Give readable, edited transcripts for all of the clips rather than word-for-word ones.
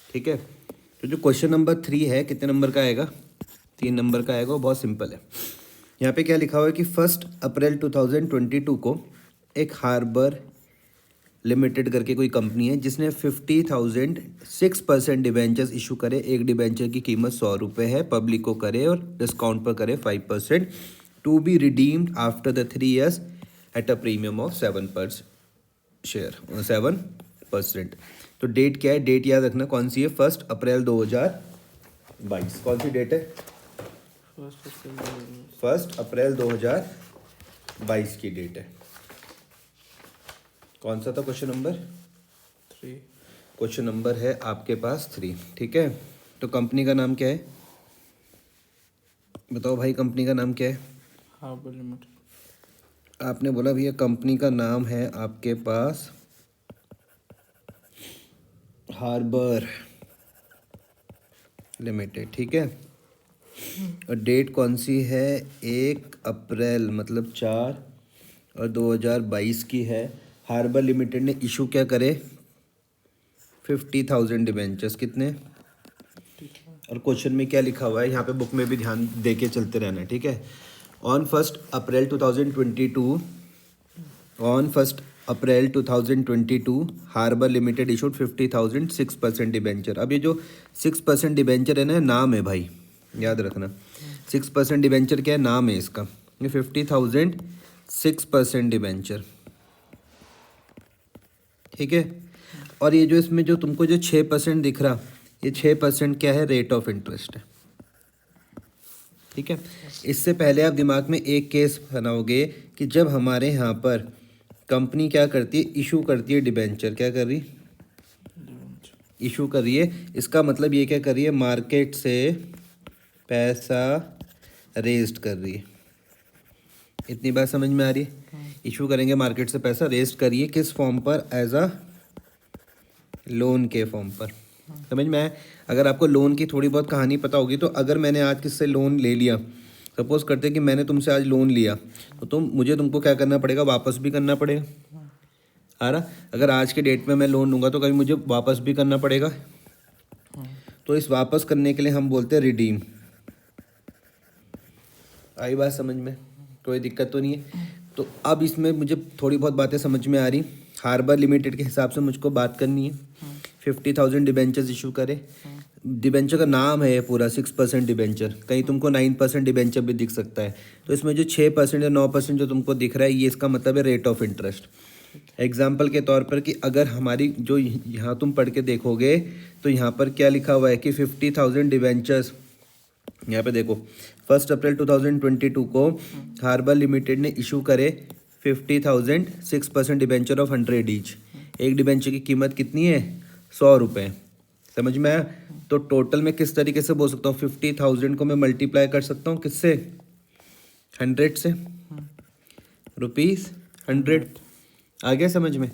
ठीक है। तो जो क्वेश्चन नंबर 3 है कितने नंबर का आएगा, 3 नंबर का आएगा। वो बहुत सिंपल है। यहाँ पे क्या लिखा हुआ है कि 1 अप्रैल 2022 को एक हार्बर लिमिटेड करके कोई कंपनी है जिसने 50,000 6% डिबेंचर्स इशू करे। एक डिबेंचर की कीमत 100 रुपये है, पब्लिक को करे और डिस्काउंट पर करे 5%, to be redeemed after the 3 years at a premium of 7%। तो डेट क्या है, डेट याद रखना कौन सी है, 1 अप्रैल 2022। कौन सी डेट है, 1 अप्रैल 2022 की डेट है। कौन सा था क्वेश्चन नंबर 3। क्वेश्चन नंबर है आपके पास 3। ठीक है। तो कंपनी का नाम क्या है, बताओ भाई, कंपनी का नाम क्या है। Harbour limited. आपने बोला भैया कंपनी का नाम है आपके पास हार्बर लिमिटेड। ठीक है। और डेट कौन सी है, 1 अप्रैल मतलब 4 और 2022 की है। हार्बर लिमिटेड ने इशू क्या करे, 50,000 डिबेंचर्स। कितने, और क्वेश्चन में क्या लिखा हुआ है, यहाँ पे बुक में भी ध्यान दे के चलते रहना है। ठीक है। On 1 April 2022 Harbour limited issued 50,000 6% debenture. अब ये जो 6% डिबेंचर है ना, नाम है भाई, याद रखना। 6% डिबेंचर क्या है, नाम है इसका। ये 50,000 6% डिबेंचर। ठीक है। और ये जो इसमें जो तुमको जो 6% दिख रहा, ये 6% क्या है, रेट ऑफ इंटरेस्ट है। ठीक है। इससे पहले आप दिमाग में एक केस बनाओगे कि जब हमारे यहाँ पर कंपनी क्या करती है, इशू करती है डिबेंचर। क्या कर रही, इशू कर रही है। इसका मतलब ये क्या कर रही है, मार्केट से पैसा रेज्ड कर रही है। इतनी बात समझ में आ रही है। इशू करेंगे, मार्केट से पैसा रेज्ड करिए, किस फॉर्म पर, एज अ लोन के फॉर्म पर। समझ में आया। अगर आपको लोन की थोड़ी बहुत कहानी पता होगी तो अगर मैंने आज किससे लोन ले लिया, सपोज करते कि मैंने तुमसे आज लोन लिया, तो तुमको क्या करना पड़ेगा, वापस भी करना पड़ेगा। आ रहा, अगर आज के डेट में मैं लोन लूँगा तो कभी मुझे वापस भी करना पड़ेगा। तो इस वापस करने के लिए हम बोलते हैं रिडीम। आई बात समझ में, कोई दिक्कत तो नहीं है। तो अब इसमें मुझे थोड़ी बहुत बातें समझ में आ रही। हार्बर लिमिटेड के हिसाब से मुझको बात करनी है। 50,000 डिबेंचर्स इशू करे। डिबेंचर का नाम है पूरा 6% डिबेंचर, कहीं तुमको 9% डिबेंचर भी दिख सकता है। तो इसमें जो 6% या 9% जो तुमको दिख रहा है, ये इसका मतलब है रेट ऑफ इंटरेस्ट। एग्जाम्पल के तौर पर कि अगर हमारी जो यहाँ तुम पढ़ के देखोगे तो यहाँ पर क्या लिखा हुआ है कि 50,000 डिबेंचर्स, यहाँ पे देखो 1 अप्रैल 2022 को हार्बर लिमिटेड ने इशू करे 50,000 6% डिबेंचर ऑफ 100 ईच। एक डिबेंचर की कीमत कितनी है, 100 रुपये। समझ में आया। तो टोटल में किस तरीके से बोल सकता हूँ, 50,000 को मैं मल्टीप्लाई कर सकता हूँ किससे, 100 से, ₹100। आ गया समझ में।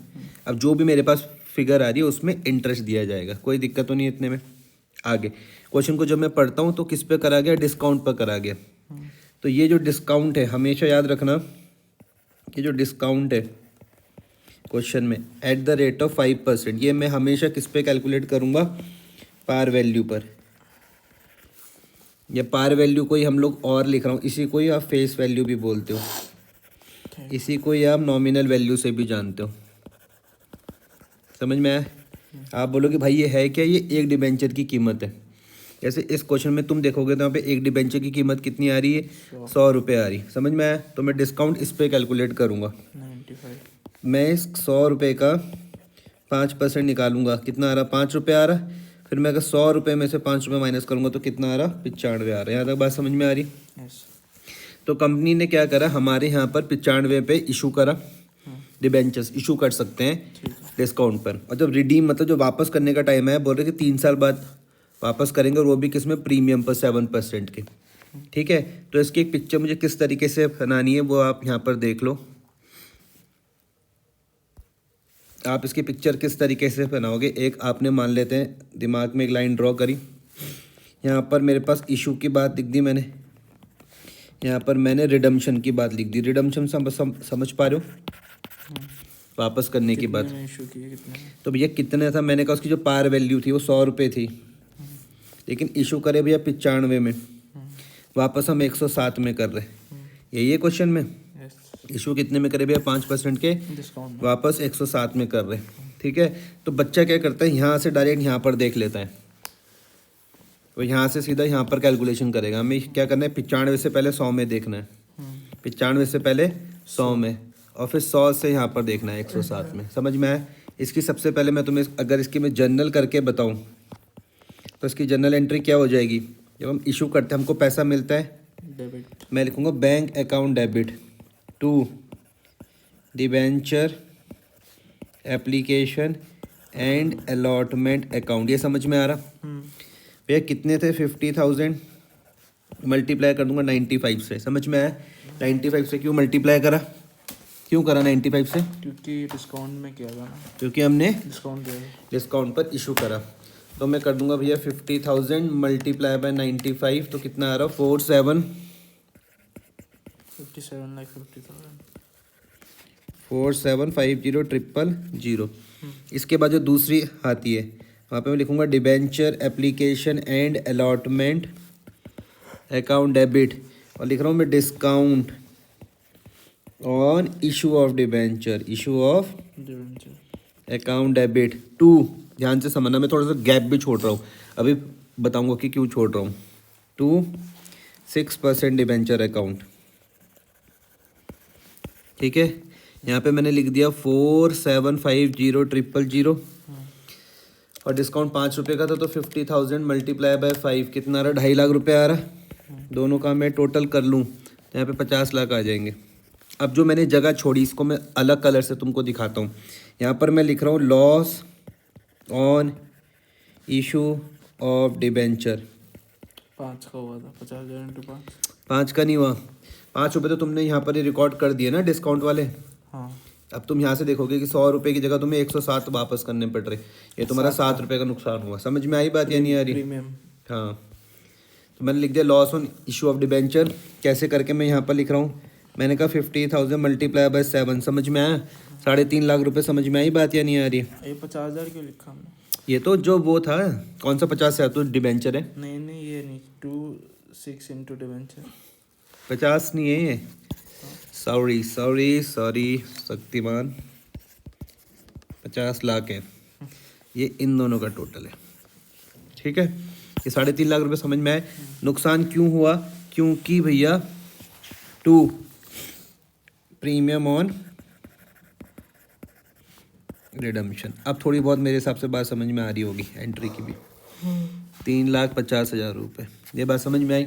अब जो भी मेरे पास फिगर आ रही है उसमें इंटरेस्ट दिया जाएगा, कोई दिक्कत तो नहीं है इतने में। आगे क्वेश्चन को जब मैं पढ़ता हूँ तो किस पे करा गया, डिस्काउंट पर करा गया। तो ये जो डिस्काउंट है, हमेशा याद रखना, ये जो डिस्काउंट है क्वेश्चन में एट द रेट ऑफ 5%, ये मैं हमेशा किस पे कैलकुलेट करूँगा, पार वैल्यू पर। या पार वैल्यू को ही हम लोग और लिख रहा हूँ, इसी को ही आप फेस वैल्यू भी बोलते हो, इसी को ही आप नॉमिनल वैल्यू से भी जानते हो। समझ में आया। आप बोलोगे भाई ये है क्या, ये एक डिबेंचर की कीमत है। जैसे इस क्वेश्चन में तुम देखोगे तो यहाँ पे एक डिबेंचर की कीमत कितनी आ रही है, 100 रुपये आ रही। समझ में आया। तो मैं डिस्काउंट इस पे कैलकुलेट करूँगा। 95। मैं इस 100 रुपये का 5% निकालूंगा, कितना आ रहा, 5 रुपये आ रहा। फिर मैं अगर 100 रुपये में से 5 रुपये माइनस करूँगा तो कितना आ रहा, 95 आ रहा है। यहाँ तक बात समझ में आ रही। यस। तो कंपनी ने क्या करा, हमारे यहाँ पर 95 पे इशू करा, डिबेंचर्स इशू कर सकते हैं डिस्काउंट पर। और जब रिडीम मतलब जो वापस करने का टाइम है, बोल रहे कि 3 साल बाद वापस करेंगे, और वो भी किस में, प्रीमियम पर 7% के। ठीक है। तो इसकी एक पिक्चर मुझे किस तरीके से बनानी है वो आप यहाँ पर देख लो। आप इसकी पिक्चर किस तरीके से बनाओगे, एक आपने मान लेते हैं दिमाग में एक लाइन ड्रॉ करी। यहाँ पर मेरे पास इशू की बात लिख दी मैंने, यहाँ पर मैंने रिडम्पशन की बात लिख दी। रिडम्पशन समझ पा रहे हो, वापस करने के बाद। इशू किए कितने में? तो भैया कितने था, मैंने कहा उसकी जो पार वैल्यू थी वो 100 रुपये थी, लेकिन इशू करे भैया 95 में, वापस हम 107 में कर रहे हैं। यही है क्वेश्चन में, यस, इशू कितने में करे भैया 5% के, डिस्काउंट में। वापस 107 में कर रहे हैं। ठीक है, तो बच्चा क्या करता है, यहाँ से डायरेक्ट यहाँ पर देख लेता है, तो यहाँ से सीधा यहाँ पर कैलकुलेशन करेगा। हमें क्या करना है, 95 से पहले 100 में देखना है, 95 से पहले 100 में, और फिर 100 से यहाँ पर देखना है 107 में। समझ में आया? इसकी सबसे पहले मैं तुम्हें अगर इसकी मैं जनरल करके बताऊँ तो इसकी जनरल एंट्री क्या हो जाएगी। जब हम इशू करते हैं हमको पैसा मिलता है, डेबिट। मैं लिखूँगा bank account debit to debenture application and allotment account. ये समझ में आ रहा भैया? कितने थे, 50,000 मल्टीप्लाई कर दूंगा 95 से। समझ में आया? 95 से क्यों मल्टीप्लाई करा, क्यों करा 95 से? क्योंकि डिस्काउंट में किया था ना, क्योंकि हमने डिस्काउंट दिया था। डिस्काउंट पर इशू करा। तो मैं कर दूंगा भैया 50,000 मल्टीप्लाई बाय 95, तो कितना आ रहा है, 57 लाख 50,000। 4750,000। इसके बाद जो दूसरी आती है वहाँ पे मैं लिखूँगा debenture application and allotment account debit, और लिख रहा हूँ मैं discount on issue of debenture, issue of debenture account debit to, ध्यान से समझना, मैं थोड़ा सा गैप भी छोड़ रहा हूँ, अभी बताऊँगा कि क्यों छोड़ रहा हूँ, टू 6% डिबेंचर अकाउंट। ठीक है, यहाँ पे मैंने लिख दिया 4750,000 और डिस्काउंट 5 रुपये का था, तो 50,000 मल्टीप्लाई बाय 5 कितना आ रहा है, 2.5 लाख रुपये आ रहा है। दोनों का मैं टोटल कर लूँ तो यहाँ पे 50 लाख आ जाएंगे। अब जो मैंने जगह छोड़ी इसको मैं अलग कलर से तुमको दिखाता हूँ। यहाँ पर मैं लिख रहा हूँ loss on issue of debenture. 5 का हुआ था, 50,000 इंटू 5। 5 का नहीं हुआ, 5 रुपये तो तुमने यहाँ पर ही रिकॉर्ड कर दिए ना डिस्काउंट वाले। हाँ, अब तुम यहाँ से देखोगे कि 100 रुपये की जगह तुम्हें 107 वापस करने पड़ रहे, ये तुम्हारा 7 रुपये का नुकसान हुआ। समझ में आई बात या नहीं आ रही? प्रीमियम। हाँ, तो मैंने लिख दिया loss on issue of debenture. कैसे करके मैं यहाँ पर लिख रहा हूँ, मैंने कहा 50,000 मल्टीप्लाई बाय 7। समझ में आया? 3.5 लाख रुपये। समझ में आई बात या नहीं आ रही? ये 50,000 क्यों लिखा हमने? ये तो जो वो था, कौन सा 50 से तो डिबेंचर है, नहीं ये नहीं, 2 6 इंटू डिबेंचर। 50 नहीं है ये, सॉरी शक्तिमान, 50 लाख है ये, इन दोनों का टोटल है। ठीक है, ये 3.5 लाख रुपए समझ में आए। नुकसान क्यों हुआ, क्योंकि भैया 2 प्रीमियम ऑन रिडम्पशन। अब थोड़ी बहुत मेरे हिसाब से बात समझ में आ रही होगी एंट्री की भी। 3,50,000 रुपये, ये बात समझ में आई?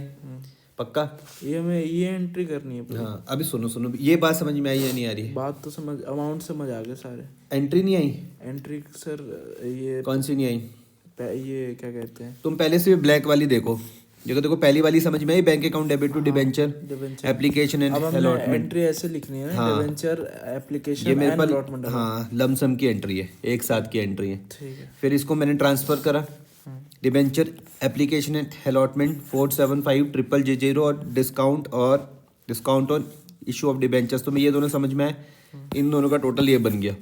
पक्का? ये हमें ये एंट्री करनी है पूरी। हाँ, अभी सुनो, ये बात समझ में आई या नहीं आ रही है? बात तो समझ, अमाउंट समझ आ गए सारे। एंट्री नहीं आई? एंट्री सर ये कौन सी नहीं आई? ये क्या कहते हैं, तुम पहले से ब्लैक वाली देखो, देखो पहली वाली समझ में आई, bank account debit to debenture debenture application and अब हमने अलॉटमेंट। एंट्री ऐसे लिखनी है ना, हाँ। डिबेंचर ये एप्लीकेशन मेरे एंड पास अलॉटमेंट। हाँ लमसम की एंट्री है, एक साथ की एंट्री है। ठीक है। फिर इसको मैंने ट्रांसफ़र करा, डिबेंचर एप्लीकेशन एंड अलॉटमेंट 475000 और discount on issue of debentures. तो मैं ये दोनों समझ में आए, इन दोनों का टोटल ये बन गया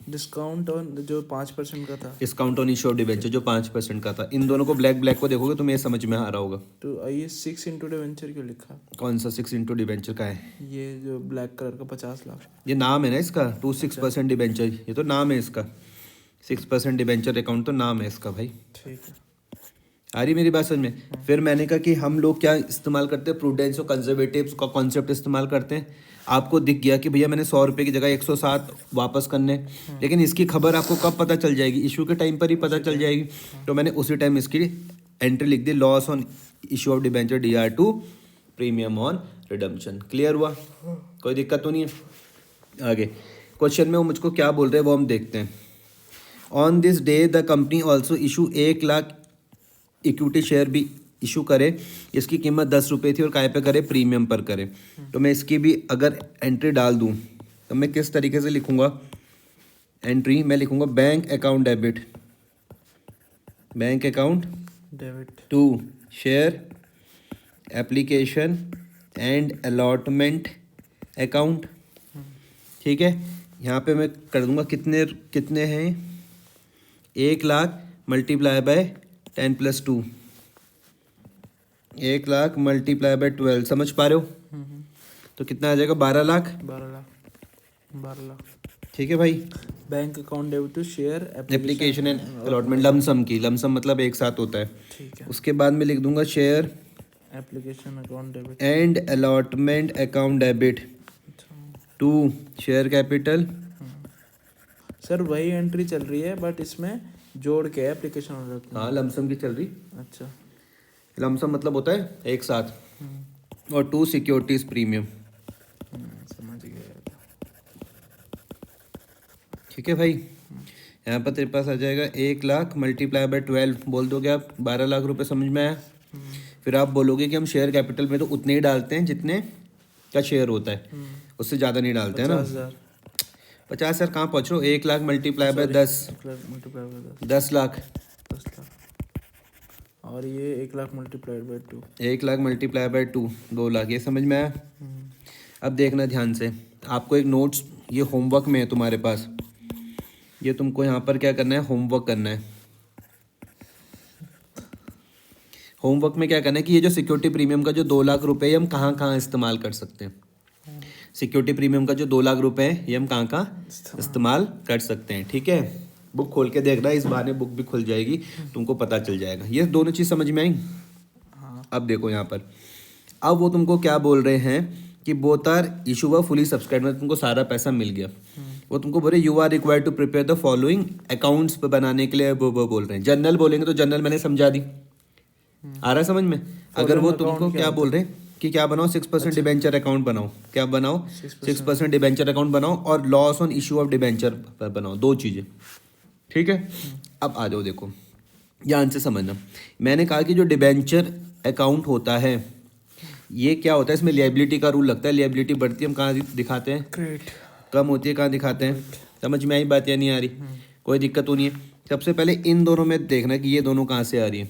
डिस्काउंट ऑन जो 5% का था, discount on issue of debenture जो 5% का था। इन दोनों को ब्लैक को देखोगे तो मैं समझ में आ रहा होगा। तो ये 6 इंटू डिबेंचर क्यों लिखा? कौन सा 6 इंटू डिबेंचर का है? ये जो ब्लैक कलर का 50 लाख, ये नाम है ना इसका, 6% डिबेंचर, ये तो नाम है इसका। 6% डिबेंचर अकाउंट तो नाम है इसका भाई। ठीक है। आ रही मेरी बात समझ में? फिर मैंने कहा कि हम लोग क्या इस्तेमाल करते हैं, प्रूडेंस और कंजर्वेटिव्स का कॉन्सेप्ट इस्तेमाल करते हैं। आपको दिख गया कि भैया मैंने 100 रुपये की जगह 107 वापस करने, लेकिन इसकी खबर आपको कब पता चल जाएगी? इशू के टाइम पर ही पता चल जाएगी। तो मैंने उसी टाइम इसकी एंट्री लिख दी, loss on issue of debenture DR2 premium on redemption. Clear हुआ? कोई दिक्कत तो नहीं है? आगे क्वेश्चन में वो मुझको क्या बोल रहे हैं वो हम देखते हैं। On this day the company also issue 1 lakh equity share भी इशू करे, इसकी कीमत 10 रुपये थी और काय पे करे, प्रीमियम पर करे। तो मैं इसकी भी अगर एंट्री डाल दूं तो मैं किस तरीके से लिखूंगा एंट्री? मैं लिखूंगा bank account debit, bank account debit to share application and allotment account. ठीक है, यहाँ पे मैं कर दूंगा कितने कितने हैं 1,00,000 मल्टीप्लाई बाय 10+2 1,00,000 मल्टीप्लाई बाय 12 समझ पा रहे हो तो कितना आ जाएगा 12,00,000 12 लाख ठीक है भाई bank account debit to share application and allotment lump sum की लमसम मतलब एक साथ होता है ठीक है उसके बाद में लिख दूंगा share application account debit and allotment account debit to share capital sir वही एंट्री चल रही है बट इसमें जोड़ के एप्लीकेशन अलॉटमेंट हाँ लमसम की चल रही अच्छा लमसम मतलब होता है एक साथ और 2 सिक्योरिटीज प्रीमियम समझ गया ठीक है भाई यहाँ पर तेरे पास आ जाएगा 1,00,000 मल्टीप्लाई बाय 12 बोल दोगे आप 12 लाख रुपए समझ में आया फिर आप बोलोगे कि हम शेयर कैपिटल में तो उतने ही डालते हैं जितने का शेयर होता है उससे ज़्यादा नहीं डालते हैं ना 50,000 50,000 कहाँ पहुँच रहे हो 1,00,000 multiply by 10 multiply by 10 lakh 10 lakh और ये 1 lakh multiplied by 2 1,00,000 multiply by 2 2 lakh ये समझ में आया अब देखना ध्यान से आपको एक नोट्स ये होमवर्क में है तुम्हारे पास ये तुमको यहाँ पर क्या करना है होमवर्क करना है होमवर्क में क्या करना है कि ये जो सिक्योरिटी प्रीमियम का जो 2 लाख रुपए ये हम कहाँ कहाँ इस्तेमाल कर सकते हैं सिक्योरिटी प्रीमियम का जो 2 लाख रुपए है ये हम कहाँ कहाँ इस्तेमाल कर सकते हैं ठीक है बुक खोल के देखना इस बहाने बुक भी खुल जाएगी तुमको पता चल जाएगा ये दोनों चीज़ समझ में आई अब देखो यहाँ पर अब वो तुमको क्या बोल रहे हैं कि बोथ आर इशू व फुली सब्सक्राइब मतलब तुमको सारा पैसा मिल गया वो तुमको बोल रहे you are required to prepare the following accounts बनाने के लिए वो बोल रहे हैं जनरल बोलेंगे तो जनरल मैंने समझा दी आ रहा है समझ में अगर वो तुमको क्या बोल रहे हैं कि क्या बनाओ 6% डिबेंचर अकाउंट बनाओ क्या बनाओ 6% डिबेंचर अकाउंट बनाओ और loss on issue of debenture बनाओ 2 चीज़ें ठीक है अब आ जाओ देखो ध्यान से समझना मैंने कहा कि जो डिबेंचर अकाउंट होता है ये क्या होता है इसमें लिएबिलिटी का रूल लगता है लिएबिलिटी बढ़ती है हम कहाँ दिखाते हैं क्रेडिट कम होती है कहाँ दिखाते हैं समझ में आई बात या नहीं आ रही कोई दिक्कत तो नहीं है सबसे पहले इन दोनों में देखना कि ये दोनों कहाँ से आ रही है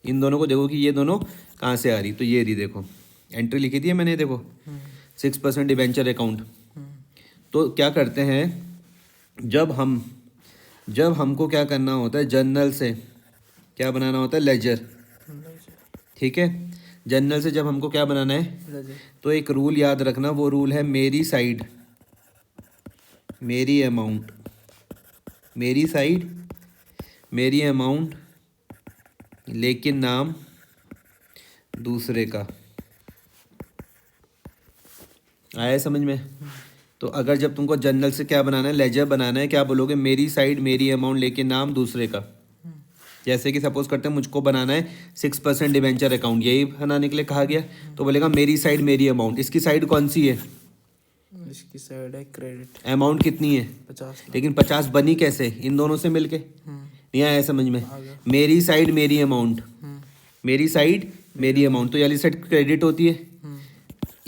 इन दोनों को देखो कि ये दोनों कहाँ से आ रही तो ये रही देखो एंट्री लिखी थी मैंने देखो 6% डिबेंचर अकाउंट तो क्या करते हैं जब हमको क्या करना होता है जर्नल से क्या बनाना होता है लेजर ठीक है जर्नल से जब हमको क्या बनाना है तो एक रूल याद रखना वो रूल है मेरी साइड मेरी अमाउंट मेरी साइड मेरी अमाउंट लेकिन नाम दूसरे का आया समझ में तो अगर जब तुमको जर्नल से क्या बनाना है लेजर बनाना है क्या बोलोगे मेरी साइड मेरी अमाउंट लेकिन नाम दूसरे का जैसे कि सपोज करते हैं मुझको बनाना है 6% डिबेंचर अकाउंट यही बनाने के लिए कहा गया तो बोलेगा मेरी साइड मेरी अमाउंट इसकी साइड कौन सी है इसकी साइड है क्रेडिट अमाउंट कितनी है 50 लेकिन 50 बनी कैसे इन दोनों से मिलके नहीं आया समझ में मेरी साइड मेरी अमाउंट मेरी साइड मेरी अमाउंट तो वाली साइड क्रेडिट होती है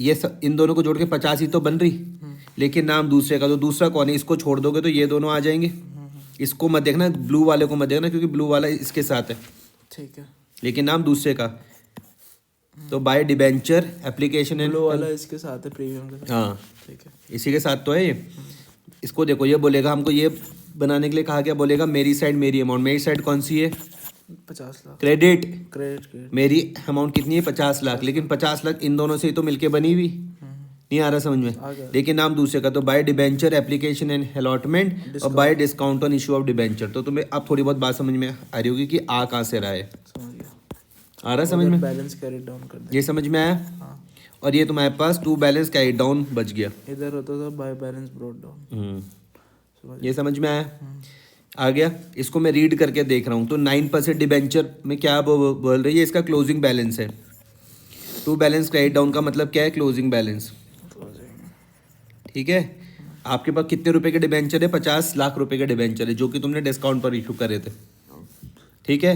ये इन दोनों को जोड़ के 50 ही तो बन रही लेकिन नाम दूसरे का तो दूसरा कौन है इसको छोड़ दोगे तो ये दोनों आ जाएंगे इसको मत देखना ब्लू वाले को मत देखना क्योंकि ब्लू वाला इसके साथ है ठीक है लेकिन नाम दूसरे का तो बाय डिबेंचर एप्लीकेशन ब्लू वाला इसके साथ है प्रीमियम के साथ हाँ ठीक है इसी के साथ तो है ये इसको देखो ये बोलेगा हमको ये बनाने के लिए कहा गया बोलेगा मेरी साइड मेरी अमाउंट मेरी साइड कौन सी है 50 लाख क्रेडिट क्रेडिट मेरी अमाउंट कितनी है 50 लाख लेकिन 50 लाख इन दोनों से ही तो मिलके बनी हुई नहीं आ रहा समझ में लेकिन नाम दूसरे का तो by debenture application and allotment और by discount on issue of debenture तो तुम्हें अब थोड़ी बहुत बात समझ में आ रही होगी कि आ कहाँ से रहा है समझ गया आ रहा है समझ में बैलेंस कैरी डाउन कर दे ये समझ में आया हाँ और ये तुम्हारे पास 2 बैलेंस कैरी डाउन बच गया इधर होता था बाय बैलेंस ब्रॉट डाउन ये समझ में आया आ गया इसको मैं रीड करके देख रहा हूँ तो 9% डिबेंचर में क्या बोल रही है इसका क्लोजिंग बैलेंस है 2 बैलेंस क्रेडिट डाउन का मतलब क्या है क्लोजिंग बैलेंस ठीक है आपके पास कितने रुपए के डिबेंचर है 50 लाख रुपए के डिबेंचर है जो कि तुमने डिस्काउंट पर इशू करे थे ठीक है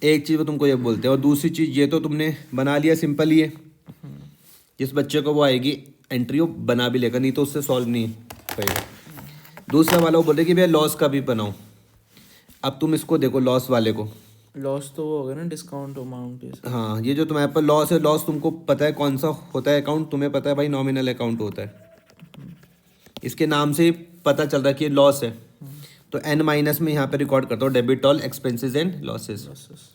एक चीज़ वो तुमको ये बोलते हैं और दूसरी चीज़ ये तो तुमने बना लिया सिंपल ही है जिस बच्चे को वो आएगी एंट्री वो बना भी लेगा नहीं तो उससे सॉल्व नहीं होगा दूसरा वाला वो बोल रहे कि भैया लॉस का भी बनाओ अब तुम इसको देखो लॉस वाले को लॉस तो वो होगा ना डिस्काउंट अमाउंट हाँ ये जो तुम्हारे पास लॉस है लॉस तुमको पता है कौन सा होता है अकाउंट तुम्हें पता है भाई नॉमिनल अकाउंट होता है इसके नाम से पता चल रहा है कि ये लॉस है, तो n माइनस में यहाँ पे रिकॉर्ड करता हूँ debit all expenses and losses.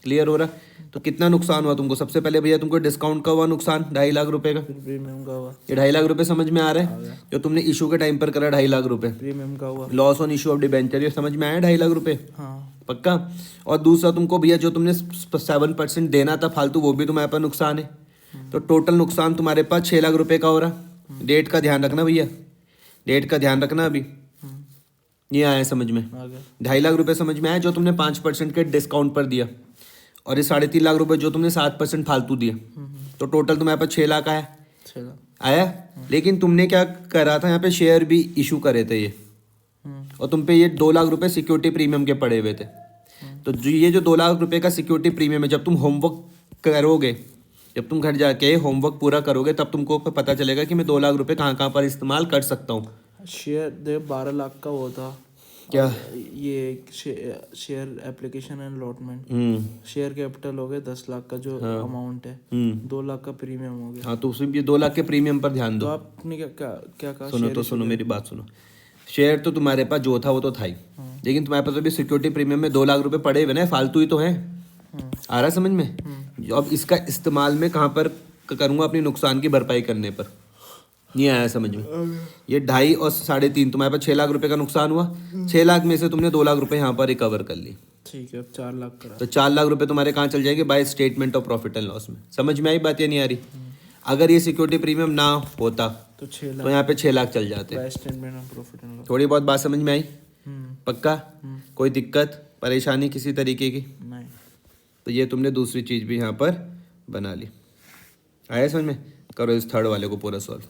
Clear हो रहा? तो कितना नुकसान हुआ तुमको? सबसे पहले भैया तुमको डिस्काउंट का हुआ नुकसान 2.5 लाख रुपए का। फिर प्रीमियम का हुआ, ये 2.5 लाख रुपए समझ में आ रहा है जो तुमने इशू के टाइम पर करा 2.5 लाख रुपए। प्रीमियम का हुआ, loss on issue of debenture ये समझ में आया 2.5 लाख रुपए हाँ। पक्का। और दूसरा तुमको भैया जो तुमने 7% देना था फालतू वो भी तुम्हारे पास नुकसान है, तो टोटल नुकसान तुम्हारे पास 6 लाख रुपए का हो रहा। डेट का ध्यान रखना भैया, डेट का ध्यान रखना। अभी ये आया समझ में? आ गया। 2.5 लाख रुपए समझ में आया जो तुमने 5% के डिस्काउंट पर दिया, और ये 3.5 लाख रुपए जो तुमने 7% फालतू दिया, तो टोटल तुम्हारे पास 6 लाख आया। चलो। आया। लेकिन तुमने क्या करा था यहाँ पे, शेयर भी इशू करे थे ये, और तुम पे ये 2 लाख रुपए सिक्योरिटी प्रीमियम के पड़े हुए थे। तो जो ये जो 2 लाख रुपए का सिक्योरिटी प्रीमियम है, जब तुम होमवर्क करोगे, जब तुम घर जाके होमवर्क पूरा करोगे, तब तुमको पता चलेगा कि मैं 2 लाख रुपए कहाँ कहाँ पर इस्तेमाल कर सकता हूँ। शेयर दे 12 लाख का वो था क्या? ये share application and allotment. Share capital हो गए 10 लाख का जो अमाउंट है, 2 लाख का प्रीमियम हो गया। हाँ, तो उसमें ये 2 लाख के प्रीमियम पर ध्यान तो दो। आपने क्या क्या क्या कहा? सुनो तो सुनो, मेरी बात सुनो। शेयर तो तुम्हारे पास जो था वो तो था ही, लेकिन तुम्हारे पास अभी सिक्योरिटी प्रीमियम में 2 लाख रुपए पड़े हुए ना, फालतू ही तो है। आ रहा समझ में? अब इसका इस्तेमाल मैं कहाँ पर करूँगा? अपनी नुकसान की भरपाई करने पर। नहीं आया समझ में? ये 2.5 और 3.5 तुम्हारे पास 6 लाख रुपए का नुकसान हुआ। 6 लाख में से तुमने 2 लाख रुपए यहाँ पर रिकवर कर ली, ठीक है। अब 4 लाख करा। तो 4 लाख रुपए तुम्हारे कहाँ चल जाएंगे? By statement of profit and loss में। समझ में आई बात या नहीं आ रही? अगर ये सिक्योरिटी प्रीमियम ना होता तो 6 तो लाख यहाँ पे 6 लाख चल जाते। By statement of profit and loss. थोड़ी बहुत बात समझ में आई? हम्म, पक्का? कोई दिक्कत परेशानी किसी तरीके की? नहीं। तो ये तुमने दूसरी चीज़ भी यहाँ पर बना ली। आया समझ में? करो इस थर्ड वाले को पूरा सॉल्व।